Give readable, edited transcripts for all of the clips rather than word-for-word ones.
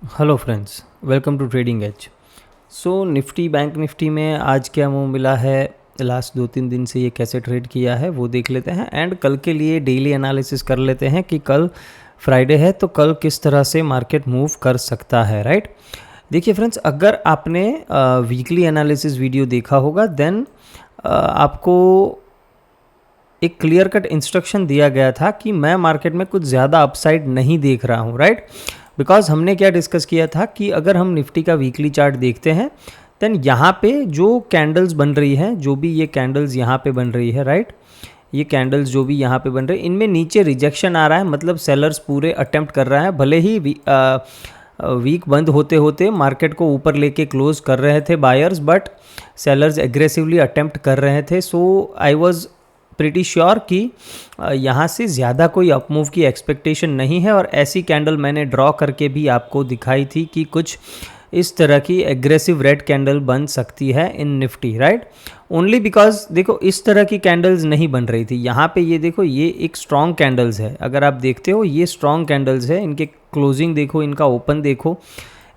Hello friends, welcome to trading edge. So Nifty bank Nifty में आज क्या move मिला है, लास्ट 2-3 दिन से ये कैसे ट्रेड किया है वो देख लेते हैं एंड कल के लिए डेली एनालिसिस कर लेते हैं कि कल फ्राइडे है तो कल किस तरह से मार्केट मूव कर सकता है, राइट। देखिए फ्रेंड्स, अगर आपने वीकली एनालिसिस वीडियो देखा होगा देन आपको एक क्लियर कट इंस्ट्रक्शन दिया गया था कि मैं मार्केट में कुछ ज़्यादा अपसाइड नहीं देख रहा हूँ, राइट। बिकॉज हमने क्या डिस्कस किया था कि अगर हम निफ्टी का वीकली चार्ट देखते हैं देन यहाँ पे जो कैंडल्स बन रही हैं, जो भी ये कैंडल्स यहाँ पे बन रही है, राइट, ये कैंडल्स जो भी यहाँ पे बन रहे हैं इनमें नीचे रिजेक्शन आ रहा है, मतलब सेलर्स पूरे अटेम्प्ट कर रहा है। भले ही वीक बंद होते होते मार्केट को ऊपर लेके क्लोज कर रहे थे buyers, but sellers aggressively attempt कर रहे थे। सो आई वॉज प्रिटी श्योर कि यहाँ से ज़्यादा कोई अपमूव की एक्सपेक्टेशन नहीं है, और ऐसी कैंडल मैंने ड्रॉ करके भी आपको दिखाई थी कि कुछ इस तरह की एग्रेसिव रेड कैंडल बन सकती है इन निफ्टी, राइट। ओनली बिकॉज देखो इस तरह की कैंडल्स नहीं बन रही थी यहाँ पे। ये देखो, ये एक स्ट्रॉन्ग कैंडल्स है, अगर आप देखते हो ये स्ट्रॉन्ग कैंडल्स है, इनके क्लोजिंग देखो, इनका ओपन देखो।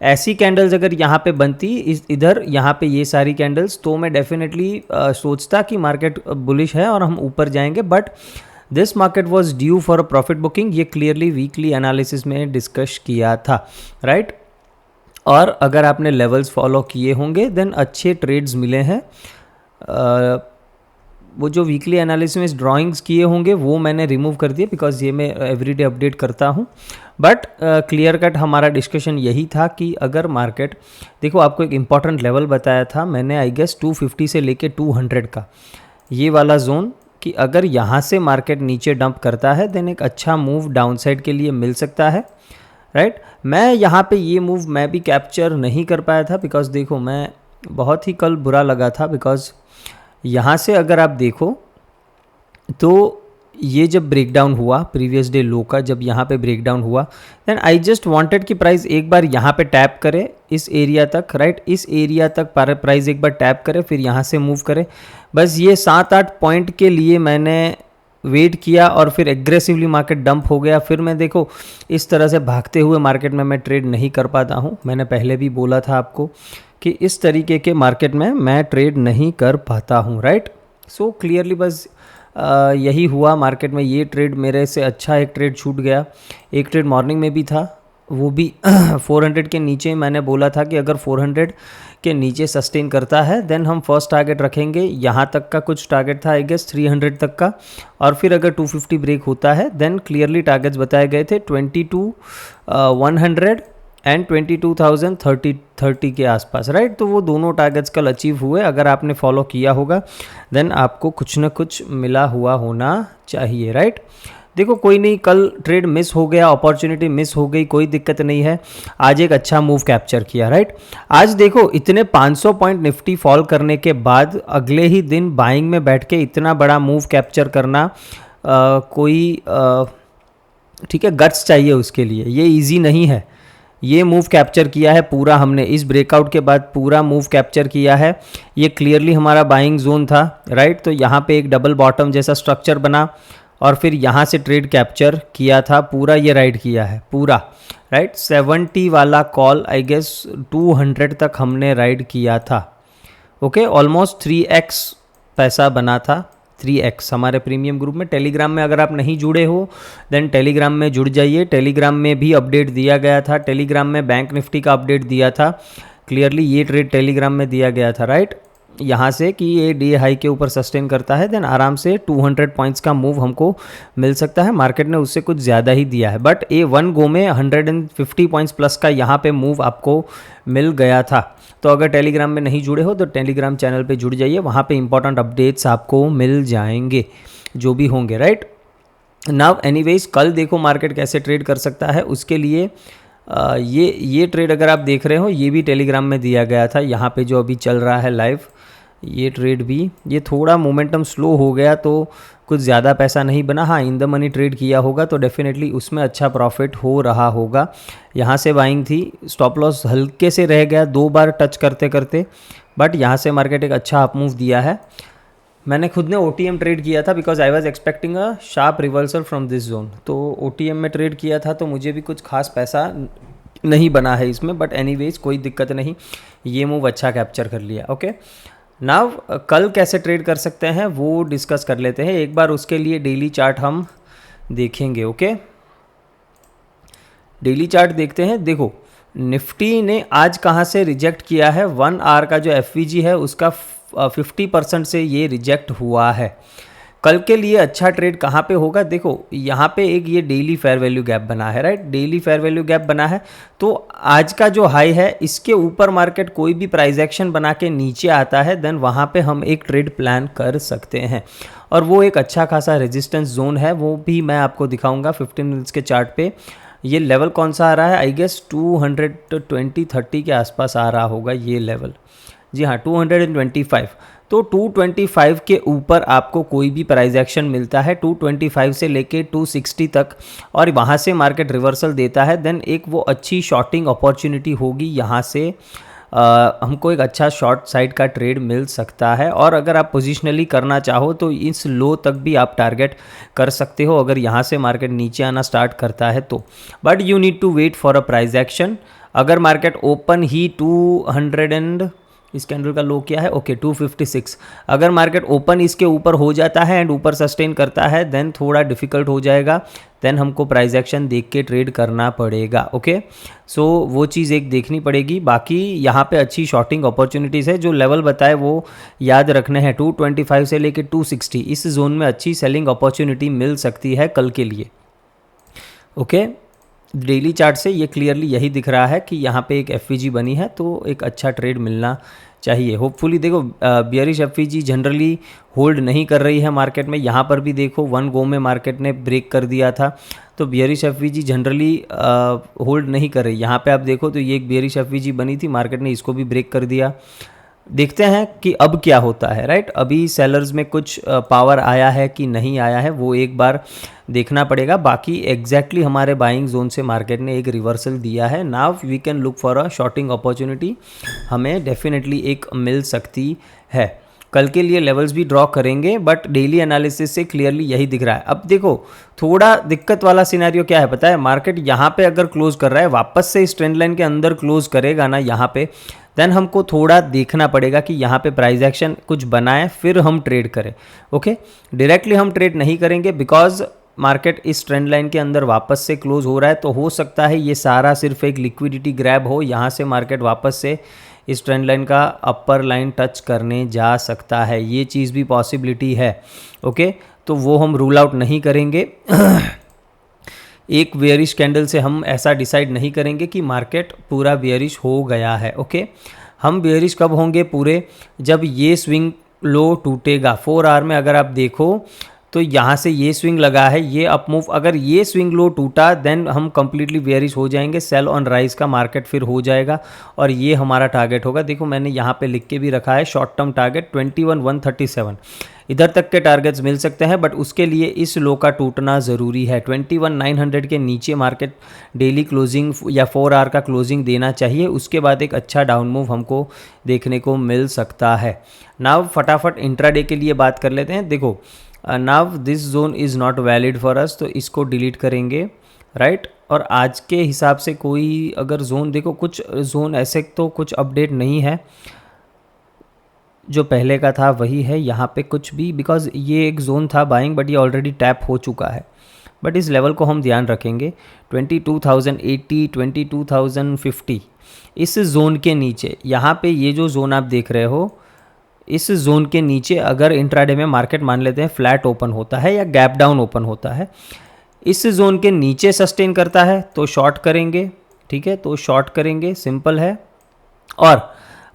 ऐसी कैंडल्स अगर यहाँ पे बनती इधर यहाँ पे ये सारी कैंडल्स, तो मैं डेफिनेटली सोचता कि मार्केट बुलिश है और हम ऊपर जाएंगे, but this market was due for a profit booking. ये क्लियरली वीकली एनालिसिस में डिस्कस किया था, राइट। और अगर आपने लेवल्स फॉलो किए होंगे देन अच्छे ट्रेड्स मिले हैं। वो जो वीकली एनालिसिस में ड्राइंग्स किए होंगे वो मैंने रिमूव कर दिए, बिकॉज ये मैं एवरीडे अपडेट करता हूँ। बट क्लियर कट हमारा डिस्कशन यही था कि अगर मार्केट, देखो आपको एक इम्पॉर्टेंट लेवल बताया था मैंने, आई गेस 250 से लेके 200 का ये वाला जोन, कि अगर यहाँ से मार्केट नीचे डंप करता है देन एक अच्छा मूव डाउनसाइड के लिए मिल सकता है, राइट। मैं यहाँ पे ये मूव मैं भी कैप्चर नहीं कर पाया था, बिकॉज देखो मैं बहुत ही कल बुरा लगा था, बिकॉज यहाँ से अगर आप देखो तो ये जब ब्रेकडाउन हुआ प्रीवियस डे लो का, जब यहाँ पे ब्रेकडाउन हुआ देन आई जस्ट वांटेड कि प्राइस एक बार यहाँ पे टैप करे इस एरिया तक, राइट, इस एरिया तक प्राइस एक बार टैप करे फिर यहाँ से मूव करे। बस ये 7-8 पॉइंट के लिए मैंने वेट किया और फिर एग्रेसिवली मार्केट डंप हो गया। फिर मैं देखो इस तरह से भागते हुए मार्केट में मैं ट्रेड नहीं कर पाता हूँ, मैंने पहले भी बोला था आपको कि इस तरीके के मार्केट में मैं ट्रेड नहीं कर पाता हूँ, राइट। सो क्लियरली बस यही हुआ मार्केट में। ये ट्रेड मेरे से अच्छा एक ट्रेड छूट गया। एक ट्रेड मॉर्निंग में भी था, वो भी 400 के नीचे। मैंने बोला था कि अगर 400 के नीचे सस्टेन करता है देन हम फर्स्ट टारगेट रखेंगे, यहाँ तक का कुछ टारगेट था आई गेस 300 तक का, और फिर अगर 250 ब्रेक होता है देन क्लियरली टारगेट्स बताए गए थे 22,100 एंड 22,030 के आसपास, राइट। तो वो दोनों टारगेट्स कल अचीव हुए। अगर आपने फॉलो किया होगा देन आपको कुछ ना कुछ मिला हुआ होना चाहिए, राइट। देखो कोई नहीं, कल ट्रेड मिस हो गया, अपॉर्चुनिटी मिस हो गई, कोई दिक्कत नहीं है। आज एक अच्छा मूव कैप्चर किया, राइट। आज देखो इतने 500 पॉइंट निफ्टी फॉल करने के बाद अगले ही दिन बाइंग में बैठ के इतना बड़ा मूव कैप्चर करना ठीक है, गट्स चाहिए उसके लिए, ये इजी नहीं है। ये मूव कैप्चर किया है पूरा हमने, इस ब्रेकआउट के बाद पूरा मूव कैप्चर किया है। ये क्लियरली हमारा बाइंग जोन था, राइट। तो यहाँ पे एक डबल बॉटम जैसा स्ट्रक्चर बना और फिर यहाँ से ट्रेड कैप्चर किया था, पूरा ये राइड किया है पूरा, राइट। 70 वाला कॉल आई गेस 200 तक हमने राइड किया था, ओके। ऑलमोस्ट 3x पैसा बना था, 3x हमारे प्रीमियम ग्रुप में। टेलीग्राम में अगर आप नहीं जुड़े हो देन टेलीग्राम में जुड़ जाइए। टेलीग्राम में भी अपडेट दिया गया था, टेलीग्राम में बैंक निफ्टी का अपडेट दिया था क्लियरली। ये ट्रेड टेलीग्राम में दिया गया था, राइट, यहाँ से कि ये डे हाई के ऊपर सस्टेन करता है देन आराम से 200 पॉइंट्स का मूव हमको मिल सकता है। मार्केट ने उससे कुछ ज़्यादा ही दिया है, बट ए वन गो में 150 पॉइंट्स प्लस का यहाँ पे मूव आपको मिल गया था। तो अगर टेलीग्राम में नहीं जुड़े हो तो टेलीग्राम चैनल पे जुड़ जाइए, वहाँ पे इंपॉर्टेंट अपडेट्स आपको मिल जाएंगे जो भी होंगे, राइट। नाउ एनीवेज कल देखो मार्केट कैसे ट्रेड कर सकता है, उसके लिए ये ट्रेड अगर आप देख रहे हो ये भी टेलीग्राम में दिया गया था। यहाँ पे जो अभी चल रहा है लाइव ये ट्रेड भी, ये थोड़ा मोमेंटम स्लो हो गया तो कुछ ज़्यादा पैसा नहीं बना। हाँ, इन द मनी ट्रेड किया होगा तो डेफिनेटली उसमें अच्छा प्रॉफिट हो रहा होगा। यहाँ से बाइंग थी, स्टॉप लॉस हल्के से रह गया 2 बार टच करते करते, बट यहाँ से मार्केट एक अच्छा अप मूव दिया है। मैंने खुद ने OTM ट्रेड किया था because I was expecting a sharp reversal from this zone. तो OTM में ट्रेड किया था तो मुझे भी कुछ खास पैसा नहीं बना है इसमें, बट एनीवेज कोई दिक्कत नहीं, ये मूव अच्छा कैप्चर कर लिया। ओके, नाउ कल कैसे ट्रेड कर सकते हैं वो डिस्कस कर लेते हैं एक बार। उसके लिए डेली चार्ट हम देखेंगे। ओके, डेली चार्ट देखते हैं। देखो निफ्टी ने आज कहाँ से रिजेक्ट किया है, 1 आवर का जो एफवीजी है उसका 50% से ये रिजेक्ट हुआ है। कल के लिए अच्छा ट्रेड कहाँ पे होगा, देखो यहाँ पे एक ये डेली फेयर वैल्यू गैप बना है, right, daily fair value gap बना है। तो आज का जो हाई है इसके ऊपर मार्केट कोई भी प्राइस एक्शन बना के नीचे आता है, देन वहाँ पे हम एक ट्रेड प्लान कर सकते हैं। और वो एक अच्छा खासा रेजिस्टेंस जोन है, वो भी मैं आपको दिखाऊंगा 15 मिनट्स के चार्ट पे। ये लेवल कौन सा आ रहा है, आई गेस 220-30 के आसपास आ रहा होगा ये लेवल। जी हाँ, 225। तो 225 के ऊपर आपको कोई भी प्राइस एक्शन मिलता है 225 से लेके 260 तक, और वहाँ से मार्केट रिवर्सल देता है, देन एक वो अच्छी शॉर्टिंग अपॉर्चुनिटी होगी। यहाँ से हमको एक अच्छा शॉर्ट साइड का ट्रेड मिल सकता है। और अगर आप पोजिशनली करना चाहो तो इस लो तक भी आप टारगेट कर सकते हो अगर यहाँ से मार्केट नीचे आना स्टार्ट करता है तो। But you need to wait for a price action. अगर मार्केट ओपन ही 200 एंड इस कैंडल का लो क्या है, ओके 256, अगर मार्केट ओपन इसके ऊपर हो जाता है एंड ऊपर सस्टेन करता है देन थोड़ा डिफिकल्ट हो जाएगा, देन हमको प्राइस एक्शन देख के ट्रेड करना पड़ेगा। ओके, सो वो चीज़ एक देखनी पड़ेगी। बाकी यहाँ पे अच्छी शॉर्टिंग अपॉर्चुनिटीज़ है, जो लेवल बताए वो याद रखने हैं, 225 से लेके 260 इस जोन में अच्छी सेलिंग अपॉर्चुनिटी मिल सकती है कल के लिए। ओके, डेली चार्ट से ये क्लियरली यही दिख रहा है कि यहाँ पे एक एफवीजी बनी है, तो एक अच्छा ट्रेड मिलना चाहिए होपफुली। देखो बियरिश एफवीजी जनरली होल्ड नहीं कर रही है मार्केट में, यहाँ पर भी देखो 1 गो में मार्केट ने ब्रेक कर दिया था, तो बियरिश एफवीजी जनरली होल्ड नहीं कर रही। यहाँ पे आप देखो तो ये एक बियरिश एफवीजी बनी थी, मार्केट ने इसको भी ब्रेक कर दिया। देखते हैं कि अब क्या होता है, राइट। अभी सेलर्स में कुछ पावर आया है कि नहीं आया है वो एक बार देखना पड़ेगा। बाकी एग्जैक्टली हमारे बाइंग जोन से मार्केट ने एक रिवर्सल दिया है। Now we can look for a shorting opportunity, हमें डेफिनेटली एक मिल सकती है। कल के लिए लेवल्स भी ड्रॉ करेंगे, बट डेली एनालिसिस से क्लियरली यही दिख रहा है। अब देखो थोड़ा दिक्कत वाला सिनेरियो क्या है पता है, मार्केट यहाँ पे अगर क्लोज कर रहा है, वापस से इस ट्रेंड लाइन के अंदर क्लोज करेगा ना यहाँ पे, देन हमको थोड़ा देखना पड़ेगा कि यहाँ पे प्राइस एक्शन कुछ बनाए फिर हम ट्रेड करें। ओके, डायरेक्टली हम ट्रेड नहीं करेंगे बिकॉज मार्केट इस ट्रेंड लाइन के अंदर वापस से क्लोज हो रहा है, तो हो सकता है ये सारा सिर्फ एक लिक्विडिटी ग्रैब हो, यहाँ से मार्केट वापस से इस ट्रेंड लाइन का अपर लाइन टच करने जा सकता है, ये चीज़ भी पॉसिबिलिटी है। ओके, तो वो हम रूल आउट नहीं करेंगे। एक बेयरिश कैंडल से हम ऐसा डिसाइड नहीं करेंगे कि मार्केट पूरा बेयरिश हो गया है। ओके, हम बेयरिश कब होंगे पूरे, जब ये स्विंग लो टूटेगा। 4 आवर में अगर आप देखो तो यहाँ से ये स्विंग लगा है, ये अप मूव, अगर ये स्विंग लो टूटा देन हम कंप्लीटली बेयरिश हो जाएंगे, सेल ऑन राइज का मार्केट फिर हो जाएगा और ये हमारा टारगेट होगा। देखो मैंने यहाँ पे लिख के भी रखा है शॉर्ट टर्म टारगेट 21,137, इधर तक के टारगेट्स मिल सकते हैं, बट उसके लिए इस लो का टूटना ज़रूरी है। 21,900 के नीचे मार्केट डेली क्लोजिंग या 4 आवर का क्लोजिंग देना चाहिए, उसके बाद एक अच्छा डाउन मूव हमको देखने को मिल सकता है। नाउ फटाफट इंट्राडे के लिए बात कर लेते हैं। देखो now this zone is not valid for us, तो इसको डिलीट करेंगे, राइट। और आज के हिसाब से कोई अगर जोन, देखो कुछ जोन ऐसे तो कुछ अपडेट नहीं है, जो पहले का था वही है यहाँ पे कुछ भी, बिकॉज ये एक जोन था बाइंग बट ये ऑलरेडी टैप हो चुका है। बट इस लेवल को हम ध्यान रखेंगे 22,080, 22,050 इस जोन के नीचे, यहाँ पे ये जो जोन आप देख रहे हो इस जोन के नीचे अगर इंट्राडे में मार्केट मान लेते हैं फ्लैट ओपन होता है या गैप डाउन ओपन होता है, इस जोन के नीचे सस्टेन करता है तो शॉर्ट करेंगे, ठीक है, तो शॉर्ट करेंगे, सिंपल है। और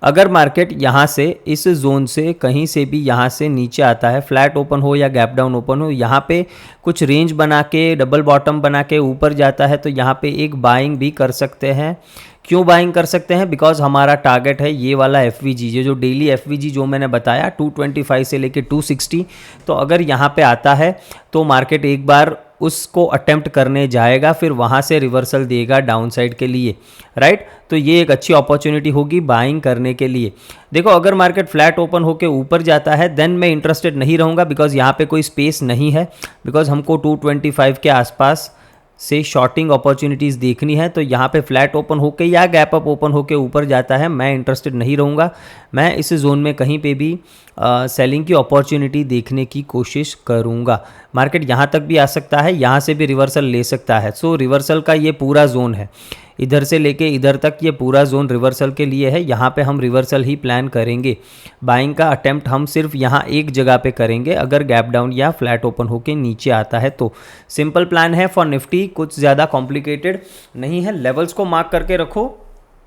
अगर मार्केट यहाँ से इस जोन से कहीं से भी यहाँ से नीचे आता है, फ्लैट ओपन हो या गैप डाउन ओपन हो, यहाँ पे कुछ रेंज बना के डबल बॉटम बना के ऊपर जाता है, तो यहाँ पे एक बाइंग भी कर सकते हैं। क्यों बाइंग कर सकते हैं, बिकॉज हमारा टारगेट है ये वाला एफवीजी, ये जो डेली एफवीजी जो मैंने बताया 225 से लेके 260, तो अगर यहाँ पे आता है तो मार्केट एक बार उसको अटेम्प्ट करने जाएगा, फिर वहाँ से रिवर्सल देगा डाउन साइड के लिए, राइट। तो ये एक अच्छी अपॉर्चुनिटी होगी बाइंग करने के लिए। देखो अगर मार्केट फ्लैट ओपन होकर ऊपर जाता है देन मैं इंटरेस्टेड नहीं रहूँगा, बिकॉज यहाँ पे कोई स्पेस नहीं है, बिकॉज हमको 225 के आसपास से शॉर्टिंग अपॉर्चुनिटीज़ देखनी है तो यहाँ पे फ्लैट ओपन होके या गैप अप ओपन होके ऊपर जाता है, मैं इंटरेस्टेड नहीं रहूँगा। मैं इस जोन में कहीं पे भी सेलिंग की अपॉर्चुनिटी देखने की कोशिश करूँगा। मार्केट यहाँ तक भी आ सकता है, यहाँ से भी रिवर्सल ले सकता है। सो रिवर्सल का ये पूरा जोन है, इधर से लेके इधर तक ये पूरा जोन रिवर्सल के लिए है। यहाँ पे हम रिवर्सल ही प्लान करेंगे। बाइंग का अटेम्प्ट हम सिर्फ यहाँ एक जगह पे करेंगे अगर गैप डाउन या फ्लैट ओपन होके नीचे आता है तो। सिंपल प्लान है फॉर निफ्टी, कुछ ज़्यादा कॉम्प्लिकेटेड नहीं है। लेवल्स को मार्क करके रखो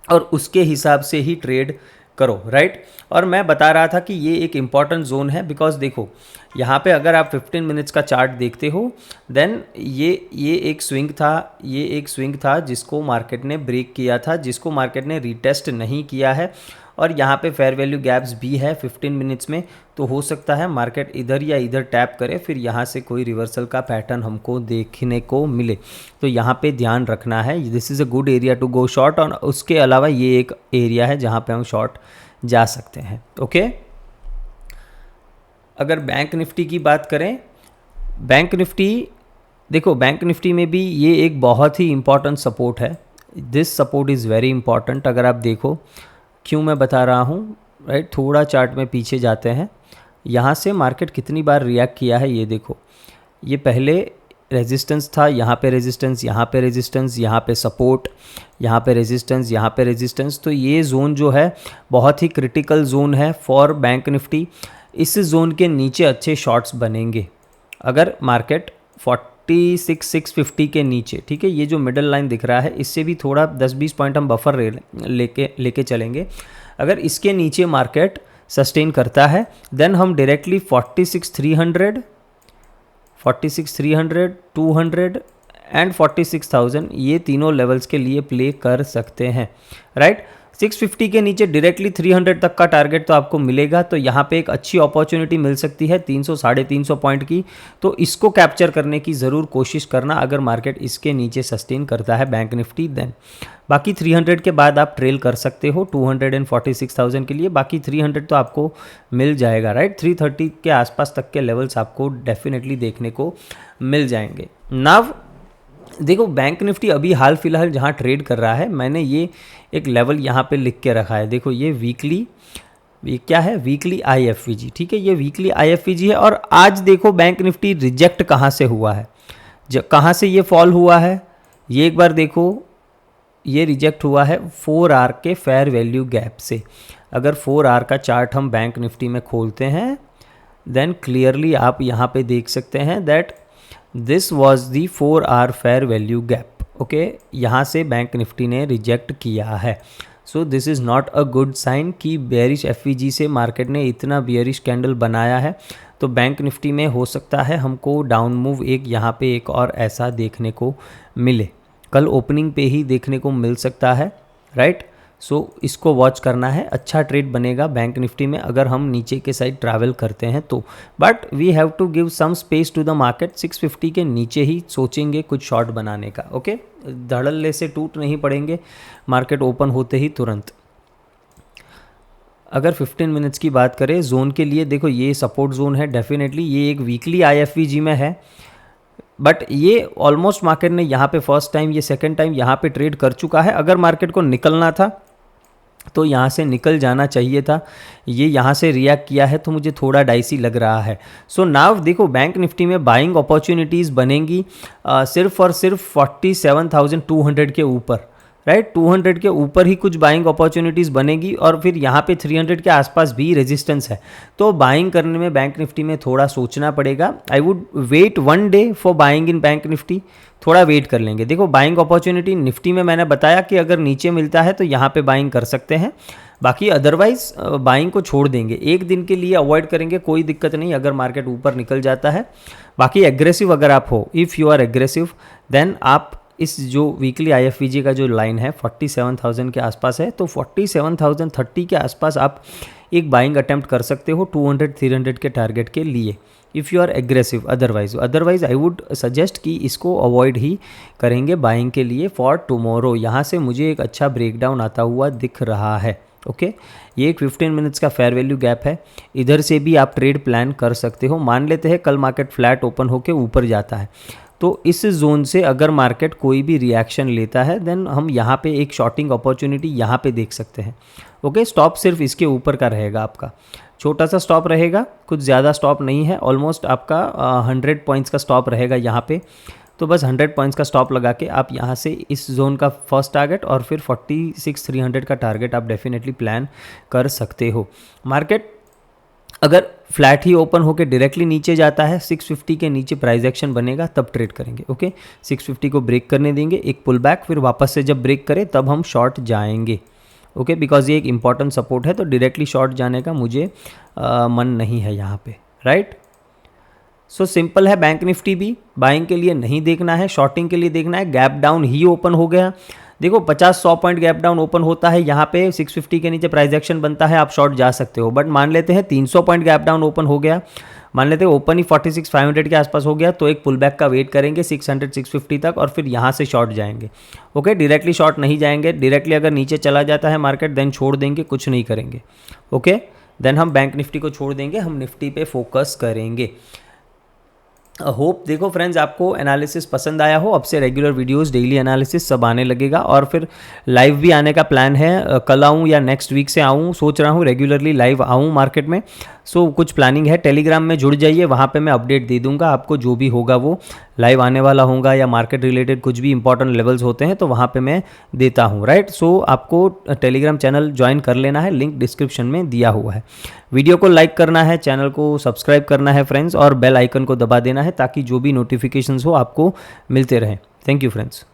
और उसके हिसाब से ही ट्रेड करो, राइट। और मैं बता रहा था कि ये एक इम्पॉर्टेंट जोन है बिकॉज देखो यहाँ पे अगर आप 15 मिनट्स का चार्ट देखते हो देन ये एक स्विंग था, ये एक स्विंग था जिसको मार्केट ने ब्रेक किया था, जिसको मार्केट ने रीटेस्ट नहीं किया है। और यहाँ पे फेयर वैल्यू गैप्स भी है 15 मिनट्स में, तो हो सकता है मार्केट इधर या इधर टैप करे, फिर यहाँ से कोई रिवर्सल का पैटर्न हमको देखने को मिले। तो यहाँ पे ध्यान रखना है, this is a good area to go short. और उसके अलावा ये एक एरिया है जहाँ पे हम शॉर्ट जा सकते हैं, ओके। अगर बैंक निफ्टी की बात करें, बैंक निफ्टी देखो, बैंक निफ्टी में भी ये एक बहुत ही इम्पॉर्टेंट सपोर्ट है। This support is very important. अगर आप देखो क्यों मैं बता रहा हूँ, राइट, थोड़ा चार्ट में पीछे जाते हैं। यहाँ से मार्केट कितनी बार रिएक्ट किया है ये देखो। ये पहले रेजिस्टेंस था, यहाँ पे रेजिस्टेंस, यहाँ पे रेजिस्टेंस, यहाँ पे सपोर्ट, यहाँ पे रेजिस्टेंस, यहाँ पे रेजिस्टेंस। तो ये जोन जो है बहुत ही क्रिटिकल जोन है फॉर बैंक निफ्टी। इस जोन के नीचे अच्छे शॉर्ट्स बनेंगे अगर मार्केट 46,650 के नीचे, ठीक है। ये जो मिडल लाइन दिख रहा है इससे भी थोड़ा 10-20 पॉइंट हम बफर लेके चलेंगे। अगर इसके नीचे मार्केट सस्टेन करता है देन हम डायरेक्टली 46,300, 200 एंड 46,000 ये तीनों लेवल्स के लिए प्ले कर सकते हैं, राइट। 650 के नीचे डायरेक्टली 300 तक का टारगेट तो आपको मिलेगा। तो यहाँ पे एक अच्छी अपॉर्चुनिटी मिल सकती है 300 350 पॉइंट की, तो इसको कैप्चर करने की ज़रूर कोशिश करना अगर मार्केट इसके नीचे सस्टेन करता है बैंक निफ्टी। देन बाकी 300 के बाद आप ट्रेल कर सकते हो 246,000 के लिए। बाकी 300 तो आपको मिल जाएगा, राइट। 330 के आसपास तक के लेवल्स आपको डेफिनेटली देखने को मिल जाएंगे। नाव देखो बैंक निफ्टी अभी हाल फिलहाल जहाँ ट्रेड कर रहा है, मैंने ये एक लेवल यहाँ पे लिख के रखा है। देखो ये ये क्या है, वीकली IFVG, ठीक है। ये वीकली IFVG है। और आज देखो बैंक निफ्टी रिजेक्ट कहाँ से हुआ है, कहाँ से ये फॉल हुआ है, ये एक बार देखो। ये रिजेक्ट हुआ है 4 आवर के फेयर वैल्यू गैप से। अगर 4 आवर का चार्ट हम बैंक निफ्टी में खोलते हैं देन क्लियरली आप यहाँ पे देख सकते हैं that this was the 4 hour fair value gap, okay. यहाँ से बैंक निफ्टी ने रिजेक्ट किया है। So this is not a good sign कि बेयरिश FVG से मार्केट ने इतना बेयरिश कैंडल बनाया है। तो बैंक निफ्टी में हो सकता है हमको डाउन मूव एक यहाँ पे एक और ऐसा देखने को मिले, कल ओपनिंग पे ही देखने को मिल सकता है, राइट। सो इसको वॉच करना है। अच्छा ट्रेड बनेगा बैंक निफ्टी में अगर हम नीचे के साइड ट्रैवल करते हैं तो। But we have to give some space to the market. 650 के नीचे ही सोचेंगे कुछ शॉर्ट बनाने का, ओके। धड़ल्ले से टूट नहीं पड़ेंगे मार्केट ओपन होते ही तुरंत। अगर 15 मिनट्स की बात करें जोन के लिए, देखो ये सपोर्ट जोन है डेफिनेटली। ये एक वीकली IFVG में है, बट ये ऑलमोस्ट मार्केट ने यहाँ पे फर्स्ट टाइम, ये सेकंड टाइम यहाँ पे ट्रेड कर चुका है। अगर मार्केट को निकलना था तो यहाँ से निकल जाना चाहिए था। ये यहाँ से रिएक्ट किया है तो मुझे थोड़ा डाइसी लग रहा है। सो नाउ देखो बैंक निफ्टी में बाइंग अपॉर्चुनिटीज़ बनेंगी सिर्फ और सिर्फ 47,200 के ऊपर, राइट। 200 के ऊपर ही कुछ बाइंग अपॉर्चुनिटीज़ बनेगी और फिर यहाँ पे 300 के आसपास भी रेजिस्टेंस है। तो बाइंग करने में बैंक निफ्टी में थोड़ा सोचना पड़ेगा। I would wait 1 day for buying in bank Nifty, थोड़ा वेट कर लेंगे। देखो बाइंग अपॉर्चुनिटी निफ्टी में मैंने बताया कि अगर नीचे मिलता है तो यहाँ पे बाइंग कर सकते हैं, बाकी अदरवाइज बाइंग को छोड़ देंगे, एक दिन के लिए अवॉइड करेंगे, कोई दिक्कत नहीं अगर मार्केट ऊपर निकल जाता है। बाकी एग्रेसिव अगर आप हो, if you are aggressive then आप इस जो वीकली IFVG का जो लाइन है 47,000 के आसपास है, तो 47,030 के आसपास आप एक बाइंग अटेम्प्ट कर सकते हो 200-300 के टारगेट के लिए, if you are aggressive. Otherwise I would suggest कि इसको अवॉइड ही करेंगे बाइंग के लिए फॉर टुमारो। यहाँ से मुझे एक अच्छा ब्रेकडाउन आता हुआ दिख रहा है, ओके। ये एक 15 मिनट्स का फेयर वैल्यू गैप है, इधर से भी आप ट्रेड प्लान कर सकते हो। मान लेते हैं कल मार्केट फ्लैट ओपन होके ऊपर जाता है तो इस जोन से अगर मार्केट कोई भी रिएक्शन लेता है देन हम यहाँ पे एक शॉर्टिंग अपॉर्चुनिटी यहाँ पे देख सकते हैं। ओके, स्टॉप सिर्फ इसके ऊपर का रहेगा, आपका छोटा सा स्टॉप रहेगा, कुछ ज़्यादा स्टॉप नहीं है, ऑलमोस्ट आपका 100 पॉइंट्स का स्टॉप रहेगा यहाँ पे। तो बस 100 पॉइंट्स का स्टॉप लगा के आप यहाँ से इस जोन का फर्स्ट टारगेट और फिर 46,300 का टारगेट आप डेफिनेटली प्लान कर सकते हो। मार्केट अगर फ्लैट ही ओपन होकर डायरेक्टली नीचे जाता है, 650 के नीचे प्राइस एक्शन बनेगा तब ट्रेड करेंगे। ओके, 650 को ब्रेक करने देंगे, एक पुल बैक, फिर वापस से जब ब्रेक करे तब हम शॉर्ट जाएंगे। ओके, बिकॉज ये एक इंपॉर्टेंट सपोर्ट है, तो डायरेक्टली शॉर्ट जाने का मुझे मन नहीं है यहाँ पे, राइट। सो सिंपल है, बैंक निफ्टी भी बाइंग के लिए नहीं देखना है, शॉर्टिंग के लिए देखना है। गैप डाउन ही ओपन हो गया, देखो 50-100 पॉइंट गैप डाउन ओपन होता है, यहाँ पे 650 के नीचे प्राइस एक्शन बनता है, आप शॉर्ट जा सकते हो। बट मान लेते हैं 300 पॉइंट गैप डाउन ओपन हो गया, मान लेते हैं ओपन ही 46,500 के आसपास हो गया, तो एक पुल बैक का वेट करेंगे 600-650 तक और फिर यहाँ से शॉर्ट जाएंगे। ओके, डायरेक्टली शॉर्ट नहीं जाएंगे, डायरेक्टली अगर नीचे चला जाता है मार्केट देन छोड़ देंगे, कुछ नहीं करेंगे। ओके, देन हम बैंक निफ्टी को छोड़ देंगे, हम निफ्टी पे फोकस करेंगे। होप देखो फ्रेंड्स आपको एनालिसिस पसंद आया हो। अब से रेगुलर वीडियोस, डेली एनालिसिस सब आने लगेगा और फिर लाइव भी आने का प्लान है। कल आऊँ या नेक्स्ट वीक से आऊँ, सोच रहा हूँ रेगुलरली लाइव आऊँ मार्केट में। सो कुछ प्लानिंग है, टेलीग्राम में जुड़ जाइए, वहाँ पे मैं अपडेट दे दूँगा आपको, जो भी होगा वो लाइव आने वाला होगा या मार्केट रिलेटेड कुछ भी इंपॉर्टेंट लेवल्स होते हैं तो वहाँ पे मैं देता हूँ, राइट। सो आपको टेलीग्राम चैनल ज्वाइन कर लेना है, लिंक डिस्क्रिप्शन में दिया हुआ है। वीडियो को लाइक करना है, चैनल को सब्सक्राइब करना है फ्रेंड्स, और बेल आइकन को दबा देना है ताकि जो भी नोटिफिकेशंस हो आपको मिलते रहें। Thank you friends.